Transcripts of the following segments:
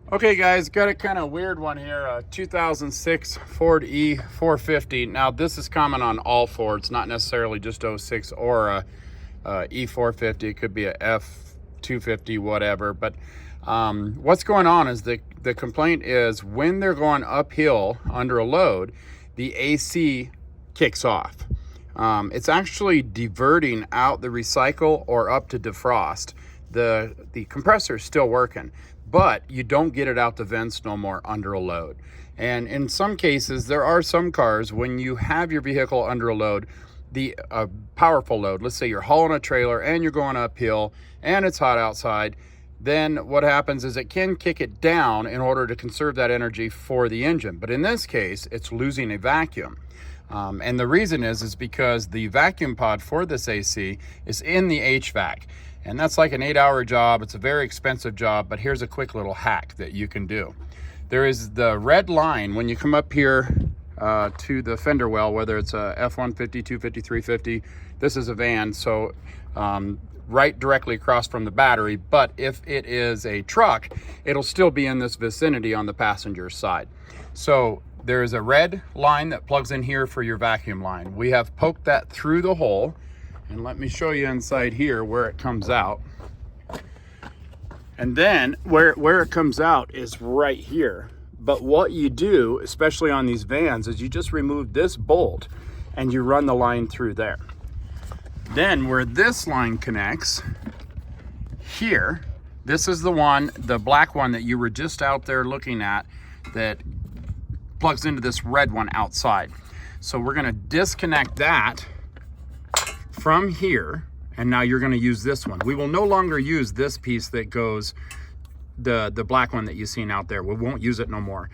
Okay guys, got a kind of weird one here, a 2006 Ford E450. Now this is common on all Fords, not necessarily just 06 or a E450. It could be a F250, whatever. But what's going on is the complaint is when they're going uphill under a load, the AC kicks off. It's actually diverting out the recycle or up to defrost. The compressor is still working, but you don't get it out the vents no more under a load. And in some cases, there are some cars, when you have your vehicle under a load, the powerful load, let's say you're hauling a trailer and you're going uphill and it's hot outside, then what happens is it can kick it down in order to conserve that energy for the engine. But in this case, it's losing a vacuum. And the reason is because the vacuum pod for this AC is in the HVAC. And that's like an 8-hour job. It's a very expensive job, but here's a quick little hack that you can do. There is the red line when you come up here to the fender well, whether it's a F-150, 250, 350. This is a van, so right directly across from the battery. But if it is a truck, it'll still be in this vicinity on the passenger side. So there is a red line that plugs in here for your vacuum line. We have poked that through the hole. And let me show you inside here where it comes out. And then where it comes out is right here. But what you do, especially on these vans, is you just remove this bolt and you run the line through there. Then where this line connects here, this is the one, the black one that you were just out there looking at, that plugs into this red one outside. So we're gonna disconnect that from here, and now you're going to use this one. We will no longer use this piece that goes, the black one that you've seen out there. We won't use it no more.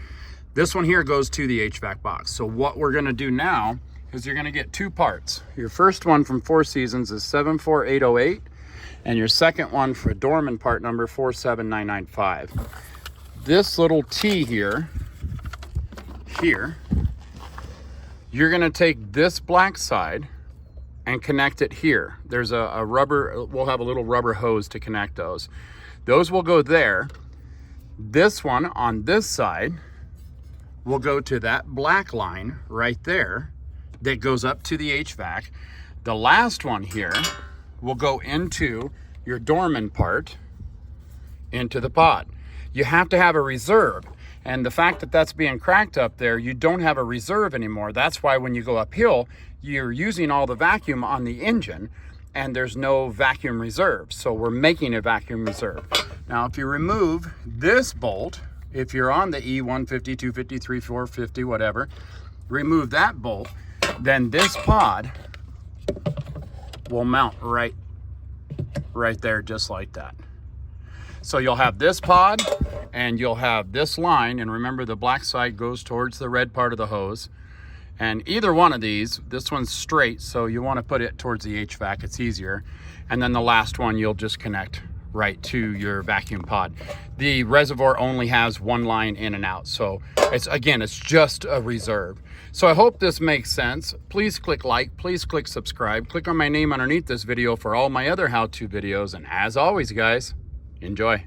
This one here goes to the HVAC box. So what we're going to do now is you're going to get two parts. Your first one from Four Seasons is 74808, and your second one for Dorman part number 47995. This little T here, you're going to take this black side and connect it here. There's a rubber, we'll have a little rubber hose to connect those. Those will go there. This one on this side will go to that black line right there that goes up to the HVAC. The last one here will go into your Dorman part, into the pod. You have to have a reserve. And the fact that that's being cracked up there, you don't have a reserve anymore. That's why when you go uphill, you're using all the vacuum on the engine and there's no vacuum reserve. So we're making a vacuum reserve. Now, if you remove this bolt, if you're on the E150, 250, 450, whatever, remove that bolt, then this pod will mount right there, just like that. So you'll have this pod and you'll have this line, and remember the black side goes towards the red part of the hose. And either one of these, this one's straight, so you want to put it towards the HVAC, it's easier. And then the last one you'll just connect right to your vacuum pod. The reservoir only has one line in and out, so it's just a reserve. So I hope this makes sense. Please click like, please click subscribe, click on my name underneath this video for all my other how-to videos, and as always guys, enjoy.